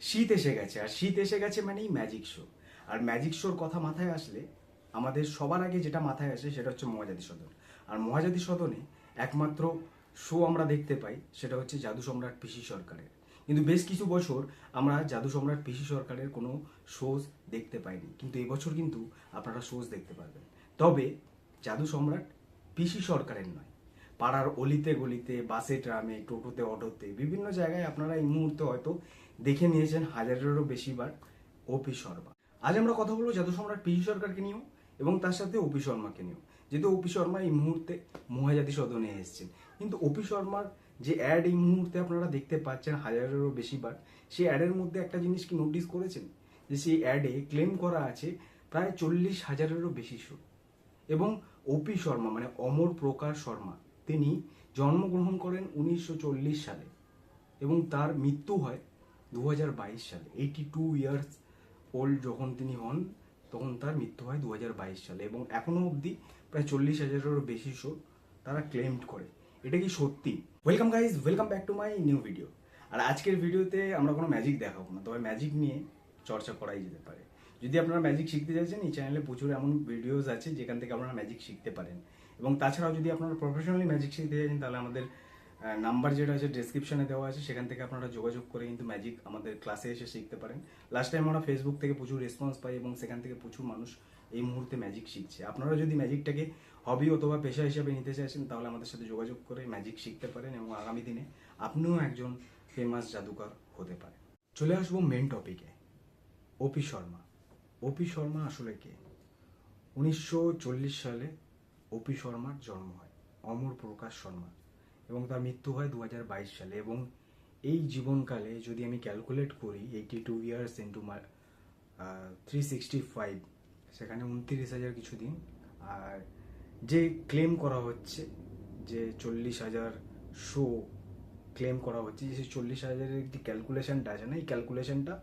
শীত এসে গেছে, আর শীত এসে গেছে মানেই ম্যাজিক শো। আর ম্যাজিক শোর কথা মাথায় আসলে আমাদের সবার আগে যেটা মাথায় আসে সেটা হচ্ছে মহাজাতি সদন। আর মহাজাতি সদনে একমাত্র শো আমরা দেখতে পাই সেটা হচ্ছে জাদু সম্রাট পিসি সরকারের। কিন্তু বেশ কিছু বছর আমরা জাদু সম্রাট পিসি সরকারের কোনো শোজ দেখতে পাইনি, কিন্তু এবছর কিন্তু আপনারা শোজ দেখতে পারবেন। তবে জাদু সম্রাট পিসি সরকারের নয়, পাড়ার অলিতে গলিতে, বাসে, ট্রামে, টোটোতে, অটোতে, বিভিন্ন জায়গায় আপনারা এই মুহূর্তে হয়তো দেখে নিয়েছেন হাজারেরও বেশিবার ওপি শর্মা। আজ আমরা কথা বলবো জাদু সম্রাট পিসি সরকারকে নিয়েও এবং তার সাথে ওপি শর্মাকে নিয়েও। যেহেতু ওপি শর্মা এই মুহূর্তে মহাজাতি সদনে এসেছেন, কিন্তু ওপি শর্মার যে অ্যাড এই মুহূর্তে আপনারা দেখতে পাচ্ছেন হাজারেরও বেশিবার, সেই অ্যাডের মধ্যে একটা জিনিস কি নোটিস করেছেন যে সেই অ্যাডে ক্লেম করা আছে প্রায় 40,000-এরও বেশি শো। এবং ওপি শর্মা মানে অমর প্রকাশ শর্মা, তিনি জন্মগ্রহণ করেন 1940 সালে এবং তার মৃত্যু হয় 2022 সালে। 82 ইয়ার্স ওল্ড যখন তিনি হন তখন তার মৃত্যু হয় 2022 সালে, এবং এখনো অবধি প্রায় 40,000-এরও বেশি শো তারা ক্লেমড করে। এটা কি সত্যি? Welcome guys, welcome back to my new video. আর আজকের ভিডিওতে আমরা কোনো ম্যাজিক দেখাবো না, তবে ম্যাজিক নিয়ে চর্চা করাই যেতে পারে। যদি আপনারা ম্যাজিক শিখতে চাইছেন, এই চ্যানেলে প্রচুর এমন ভিডিওস আছে যেখান থেকে আপনারা ম্যাজিক শিখতে পারেন। এবং তাছাড়াও যদি আপনারা প্রফেশনালি ম্যাজিক শিখতে চাইছেন, তাহলে আমাদের নাম্বার যেটা আছে ডেসক্রিপশনে দেওয়া আছে, সেখান থেকে আপনারা যোগাযোগ করে কিন্তু ম্যাজিক আমাদের ক্লাসে এসে শিখতে পারেন। লাস্ট টাইম আমরা ফেসবুক থেকে প্রচুর রেসপন্স পাই এবং সেখান থেকে প্রচুর মানুষ এই মুহূর্তে ম্যাজিক শিখছে। আপনারা যদি ম্যাজিকটাকে হবি অথবা পেশা হিসাবে নিতে চাইছেন, তাহলে আমাদের সাথে যোগাযোগ করে ম্যাজিক শিখতে পারেন এবং আগামী দিনে আপনিও একজন ফেমাস জাদুকর হতে পারেন। চলে আসবো মেন টপিকে, ওপি শর্মা। ওপি শর্মা আসলে কে? 1940 সালে ওপি শর্মার জন্ম হয়, অমর প্রকাশ শর্মা, এবং তার মৃত্যু হয় 2022 সালে। এবং এই জীবনকালে যদি আমি ক্যালকুলেট করি 82 ইয়ার্স ইন্টু 365, সেখানে 29,000 কিছু দিন। আর যে ক্লেম করা হচ্ছে যে 40,000 শো ক্লেম করা হচ্ছে, যে সেই 40,000-এর যে ক্যালকুলেশনটা আছে না, এই ক্যালকুলেশনটা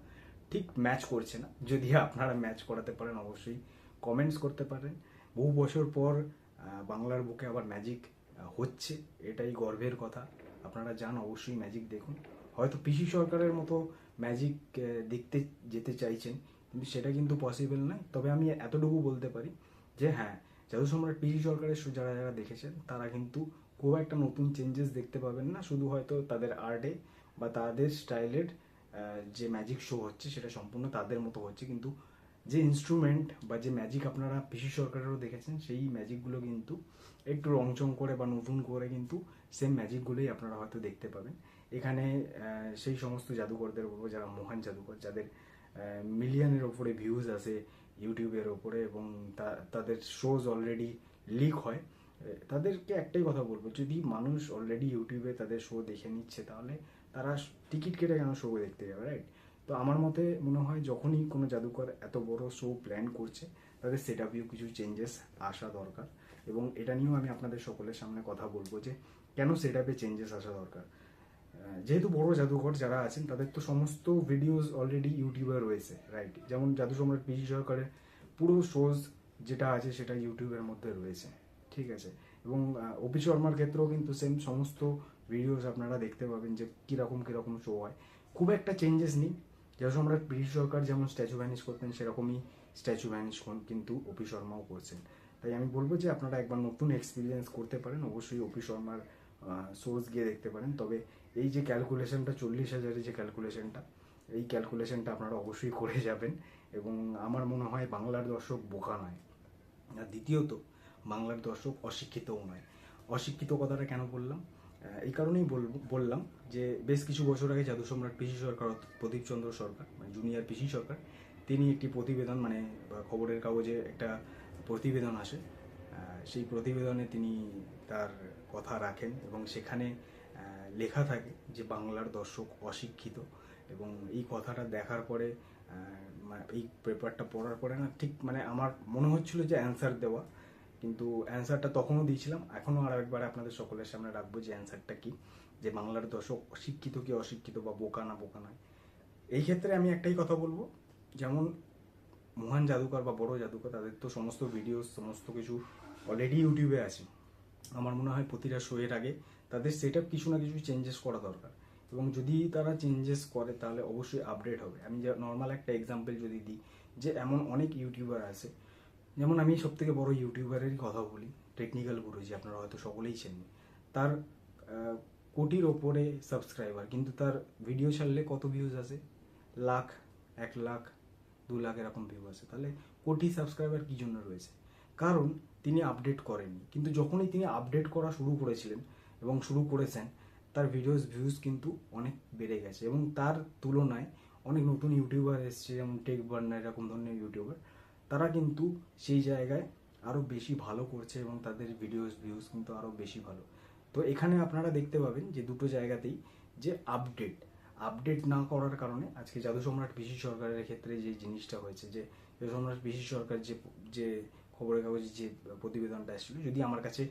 ঠিক ম্যাচ করছে না। যদি আপনারা ম্যাচ করাতে পারেন অবশ্যই কমেন্টস করতে পারেন। বহু বছর পর বাংলার বুকে আবার ম্যাজিক হচ্ছে, এটাই গর্বের কথা। আপনারা যান, অবশ্যই ম্যাজিক দেখুন। হয়তো পিসি সরকারের মতো ম্যাজিক দেখতে যেতে চাইছেন, কিন্তু সেটা কিন্তু পসিবল নয়। তবে আমি এতটুকু বলতে পারি যে হ্যাঁ, জাদু সম্রাট পিসি সরকারের শো যারা যারা দেখেছেন তারা কিন্তু খুব একটা নতুন চেঞ্জেস দেখতে পাবেন না। শুধু হয়তো তাদের আর্টে বা তাদের স্টাইলের যে ম্যাজিক শো হচ্ছে সেটা সম্পূর্ণ তাদের মতো হচ্ছে, কিন্তু যে ইনস্ট্রুমেন্ট বা যে ম্যাজিক আপনারা পিসি সরকারেরও দেখেছেন, সেই ম্যাজিকগুলো কিন্তু একটু রংচং করে বা নতুন করে কিন্তু সেম ম্যাজিকগুলোই আপনারা হয়তো দেখতে পাবেন এখানে। সেই সমস্ত জাদুকরদের উপর যারা মহান জাদুকর, যাদের মিলিয়নের ওপরে ভিউজ আছে ইউটিউবের ওপরে এবং তাদের শোজ অলরেডি লিক হয়, তাদেরকে একটাই কথা বলবো, যদি মানুষ অলরেডি ইউটিউবে তাদের শো দেখে নিচ্ছে, তাহলে তারা টিকিট কেটে কেন শো দেখতে যাবে, রাইট? তো আমার মতে মনে হয় যখনই কোনো জাদুকর এত বড় শো প্ল্যান করছে, তাদের সেট আপেও কিছু চেঞ্জেস আসা দরকার। এবং এটা নিয়েও আমি আপনাদের সকলের সামনে কথা বলবো যে কেন সেট আপে চেঞ্জেস আসা দরকার। যেহেতু বড় জাদুকর যারা আছেন তাদের তো সমস্ত ভিডিওস অলরেডি ইউটিউবে রয়েছে, রাইট? যেমন জাদু সম্রাট পিসি সরকারের পুরো শোজ যেটা আছে সেটা ইউটিউবের মধ্যে রয়েছে, ঠিক আছে? এবং ওপি শর্মার ক্ষেত্রেও কিন্তু সেম সমস্ত ভিডিওস আপনারা দেখতে পাবেন যে কীরকম কীরকম শো হয়। খুব একটা চেঞ্জেস নেই। জাদু সম্রাট পিসি সরকার যেমন স্ট্যাচু ভ্যানিশ করতেন, সেরকমই স্ট্যাচু ভ্যানিশ কিন্তু ওপি শর্মাও করছেন। তাই আমি বলবো যে আপনারা একবার নতুন এক্সপিরিয়েন্স করতে পারেন, অবশ্যই ওপি শর্মার সোর্স গিয়ে দেখতে পারেন। তবে এই যে ক্যালকুলেশনটা 40,000-এর যে ক্যালকুলেশনটা, এই ক্যালকুলেশনটা আপনারা অবশ্যই করে যাবেন। এবং আমার মনে হয় বাংলার দর্শক বোকা নয়, আর দ্বিতীয়ত বাংলার দর্শক অশিক্ষিতও নয়। অশিক্ষিত কথাটা কেন বললাম? এই কারণেই বললাম যে বেশ কিছু বছর আগে জাদু সম্রাট পিসি সরকার, প্রদীপ চন্দ্র সরকার মানে জুনিয়র পিসি সরকার, তিনি একটি প্রতিবেদন মানে খবরের কাগজে একটা প্রতিবেদন আসে, সেই প্রতিবেদনে তিনি তার কথা রাখেন এবং সেখানে লেখা থাকে যে বাংলার দর্শক অশিক্ষিত। এবং এই কথাটা দেখার পরে এই পেপারটা পড়ার পরে না, ঠিক মানে আমার মনে হচ্ছিল যে অ্যান্সার দেওয়া, কিন্তু অ্যান্সারটা তখনও দিয়েছিলাম, এখনও আর একবার আপনাদের সকলের সামনে রাখবো যে অ্যান্সারটা কি, যে বাংলার দর্শক অশিক্ষিত কি অশিক্ষিত বা বোকা না বোকা নয়। এই ক্ষেত্রে আমি একটাই কথা বলবো, যেমন মহান জাদুকর বা বড় জাদুকর, তাদের তো সমস্ত ভিডিও সমস্ত কিছু অলরেডি ইউটিউবে আছে। আমার মনে হয় প্রতিটা শো এর আগে তাদের সেট আপ কিছু না কিছু চেঞ্জেস করা দরকার। এবং যদি তারা চেঞ্জেস করে তাহলে অবশ্যই আপডেট হবে। আমি নর্মাল একটা এক্সাম্পল যদি দিই, যে এমন অনেক ইউটিউবার আছে, যেমন আমি সব থেকে বড় ইউটিউবারেরই কথা বলি, টেকনিক্যাল গুরুজি, আপনারা হয়তো সকলেই চেনেন। তার কোটির ওপরে সাবস্ক্রাইবার, কিন্তু তার ভিডিও ছাড়লে কত ভিউজ আসে? লাখ, 1 লাখ, 2 লাখ এরকম ভিউ আসে। তাহলে কোটি সাবস্ক্রাইবার কী জন্য রয়েছে? কারণ তিনি আপডেট করেননি। কিন্তু যখনই তিনি আপডেট করা শুরু করেছিলেন এবং শুরু করেছেন, তার ভিউজ কিন্তু অনেক বেড়ে গেছে, এবং তার তুলনায় অনেক নতুন ইউটিউবার এসছে, যেমন টেক বার্নার, এরকম ধরনের ইউটিউবার, তারা কিন্তু সেই জায়গায় আরও বেশি ভালো করছে এবং তাদের ভিউজ কিন্তু আরও বেশি ভালো। তো এখানে আপনারা দেখতে পাবেন যে দুটো জায়গাতেই যে আপডেট না করার কারণে আজকে জাদু সম্রাট পিসি সরকারের ক্ষেত্রে যে জিনিসটা হয়েছে, যে জাদু সম্রাট পিসি সরকার যে খবরের কাগজে যে প্রতিবেদনটা এসেছিল, যদি আমার কাছে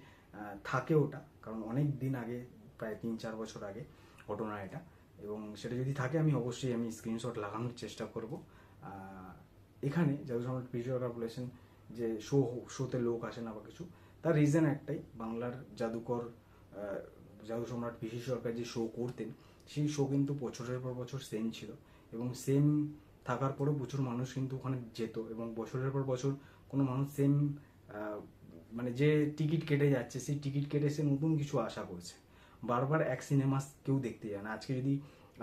থাকে ওটা, কারণ অনেক দিন আগে, প্রায় 3-4 বছর আগে ঘটনা এটা, এবং সেটা যদি থাকে আমি অবশ্যই স্ক্রিনশট লাগানোর চেষ্টা করব। এখানে জাদু সম্রাট পিসি সরকার বলেছেন যে শোতে লোক আসে না বা কিছু, তার রিজন একটাই, বাংলার জাদু সম্রাট পিসি সরকার যে শো করতেন, সেই শো কিন্তু বছরের পর বছর সেম ছিল, এবং সেম থাকার পরেও প্রচুর মানুষ কিন্তু ওখানে যেত, এবং বছরের পর বছর কোনো মানুষ সেম মানে যে টিকিট কেটে যাচ্ছে, সেই টিকিট কেটে সে নতুন কিছু আশা করছে। বারবার এক সিনেমা কেউ দেখতে যায় না। আজকে যদি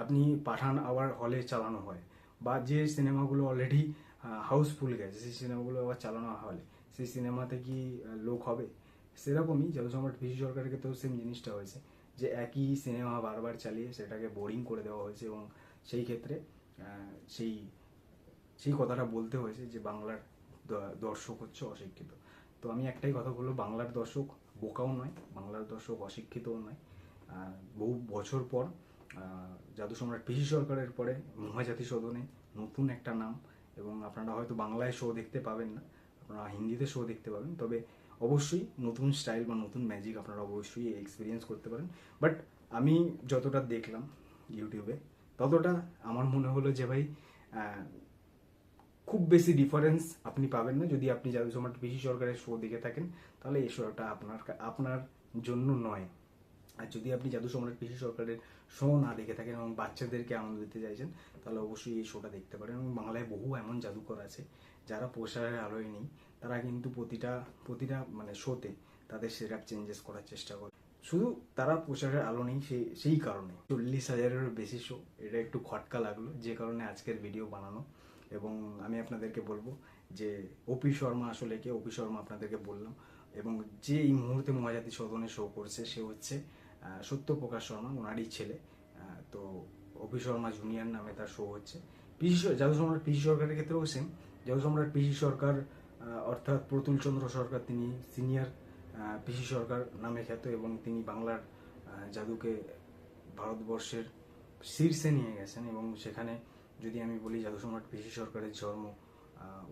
আপনি পাঠান আবার হলে চালানো হয়, বা যে সিনেমাগুলো অলরেডি হাউসফুল গেছে সেই সিনেমাগুলো আবার চালানো হলে, সেই সিনেমাতে কি লোক হবে? সেরকমই জাদু সম্রাট পিসি সরকারের ক্ষেত্রেও সেম জিনিসটা হয়েছে, যে একই সিনেমা বারবার চালিয়ে সেটাকে বোরিং করে দেওয়া হয়েছে, এবং সেই ক্ষেত্রে সেই সেই কথাটা বলতে হয়েছে যে বাংলার দর্শক হচ্ছে অশিক্ষিত। তো আমি একটাই কথা বলবো, বাংলার দর্শক বোকাও নয়, বাংলার দর্শক অশিক্ষিতও নয়। বহু বছর পর জাদু সম্রাট পিসি সরকারের পরে মহাজাতি সদনে নতুন একটা নাম, এবং আপনারা হয়তো বাংলায় শো দেখতে পাবেন না, আপনারা হিন্দিতে শো দেখতে পাবেন, তবে অবশ্যই নতুন স্টাইল বা নতুন ম্যাজিক আপনারা অবশ্যই এক্সপিরিয়েন্স করতে পারেন। বাট আমি যতটা দেখলাম ইউটিউবে, ততটা আমার মনে হলো যে ভাই খুব বেশি ডিফারেন্স আপনি পাবেন না। যদি আপনি জাদু সম্রাট পিসি সরকারের শো দেখে থাকেন, তাহলে এই শোটা আপনার জন্য নয়। আর যদি আপনি জাদু সম্রাট পিসি সরকারের শো না দেখে থাকেন এবং বাচ্চাদেরকে আনন্দ দিতে চাইছেন, তাহলে অবশ্যই এই শোটা দেখতে পারেন। এবং বাংলায় বহু এমন জাদুকর আছে যারা প্রসারের আলোয় নেই, তারা কিন্তু প্রতিটা মানে শোতে তাদের সেটআপ চেঞ্জেস করার চেষ্টা করে। শুধু তারা প্রচারের আলো নেই সেই কারণে 40,000-এরও বেশি শো, এটা একটু খটকা লাগলো, যে কারণে আজকের ভিডিও বানানো। এবং আমি আপনাদেরকে বলবো যে ওপি শর্মা আসলে কে। ওপি শর্মা আপনাদেরকে বললাম, এবং যে এই মুহূর্তে মহাজাতি সদনে শো করছে সে হচ্ছে সত্যপ্রকাশ শর্মা, ওনারই ছেলে। তো ওপি শর্মা জুনিয়র নামে তার শো হচ্ছে। জাদু সম্রাট পিসি সরকারের ক্ষেত্রেও সেম। জাদু সম্রাট পিসি সরকার অর্থাৎ প্রতুল চন্দ্র সরকার, তিনি সিনিয়র পিসি সরকার নামে খ্যাত, এবং তিনি বাংলার জাদুকে ভারতবর্ষের শীর্ষে নিয়ে গেছেন। এবং সেখানে যদি আমি বলি, জাদু সম্রাট পিসি সরকারের জন্ম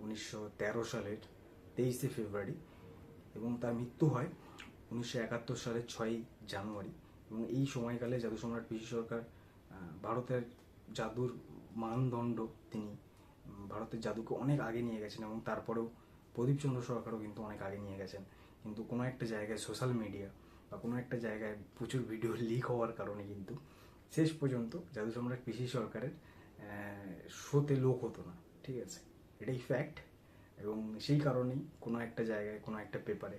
1913 সালের 23শে ফেব্রুয়ারি, এবং তার মৃত্যু হয় 1971 সালের 6ই জানুয়ারি। এবং এই সময়কালে জাদু সম্রাট পিসি সরকার ভারতের জাদুর মানদণ্ড, তিনি ভারতের জাদুকে অনেক আগে নিয়ে গেছেন, এবং তারপরেও প্রদীপচন্দ্র সরকারও কিন্তু অনেক আগে নিয়ে গেছেন। কিন্তু কোনো একটা জায়গায় সোশ্যাল মিডিয়া বা কোনো একটা জায়গায় প্রচুর ভিডিও লিক হওয়ার কারণে কিন্তু শেষ পর্যন্ত জাদু সম্রাট পিসি সরকারের শোতে লোক হতো না। ঠিক আছে, এটাই ফ্যাক্ট। এবং সেই কারণেই কোনো একটা জায়গায়, কোনো একটা পেপারে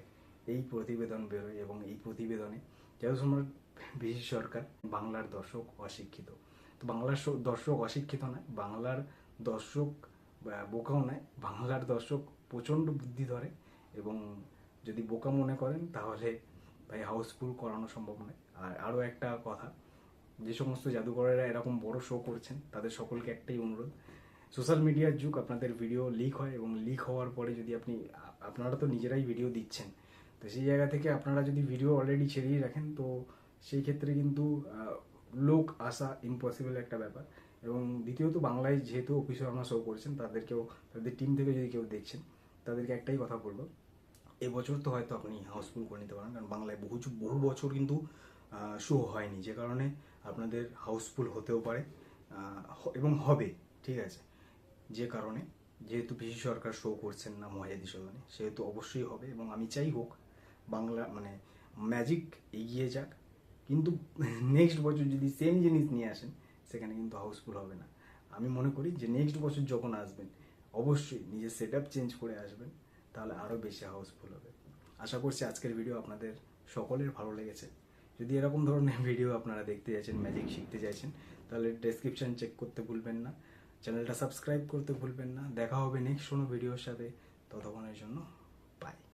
এই প্রতিবেদন বেরোয়, এবং এই প্রতিবেদনে জাদু সম্রাট পিসি সরকার বাংলার দর্শক অশিক্ষিত। তো বাংলার দর্শক অশিক্ষিত নয়, বাংলার দর্শক বোকাও নয়, বাংলার দর্শক প্রচণ্ড বুদ্ধি ধরে, এবং যদি বোকা মনে করেন তাহলে ভাই হাউসফুল করানো সম্ভব নয়। আর আরও একটা কথা, যে সমস্ত জাদুকরেরা এরকম বড় শো করছেন, তাদের সকলকে একটাই অনুরোধ, সোশ্যাল মিডিয়ার যুগ, আপনাদের ভিডিও লিক হয়, এবং লিক হওয়ার পরে যদি আপনারা তো নিজেরাই ভিডিও দিচ্ছেন, তো সেই জায়গা থেকে আপনারা যদি ভিডিও অলরেডি ছেড়িয়ে রাখেন, তো সেই ক্ষেত্রে কিন্তু লোক আসা ইম্পসিবল একটা ব্যাপার। এবং দ্বিতীয়ত, বাংলায় যেহেতু অফিস শর্মা শো করছেন, তাদের টিম থেকে যদি কেউ দেখছেন, তাদেরকে একটাই কথা বলবো, এবছর তো হয়তো আপনি হাউসফুল করে নিতে পারেন, কারণ বাংলায় বহু বছর কিন্তু শো হয়নি, যে কারণে আপনাদের হাউসফুল হতেও পারে এবং হবে। ঠিক আছে, যে কারণে যেহেতু পিসি সরকার শো করছেন না মহাজাতি সদনে, সেহেতু অবশ্যই হবে, এবং আমি চাই হোক, বাংলা মানে ম্যাজিক এগিয়ে যাক। কিন্তু নেক্সট বছর যদি সেম জিনিস নিয়ে আসেন সেখানে কিন্তু হাউসফুল হবে না। আমি মনে করি যে নেক্সট বছর যখন আসবেন অবশ্যই নিজের সেট আপ চেঞ্জ করে আসবেন, তাহলে আরও বেশি হাউসফুল হবে। আশা করছি আজকের ভিডিও আপনাদের সকলের ভালো লেগেছে। যদি এরকম ধরনের ভিডিও আপনারা দেখতে চাইছেন, ম্যাজিক শিখতে চাইছেন, তাহলে ডেসক্রিপশন চেক করতে ভুলবেন না, চ্যানেলটা সাবস্ক্রাইব করতে ভুলবেন না। দেখা হবে নেক্সট কোনো ভিডিওর সাথে, ততক্ষণের জন্য বাই।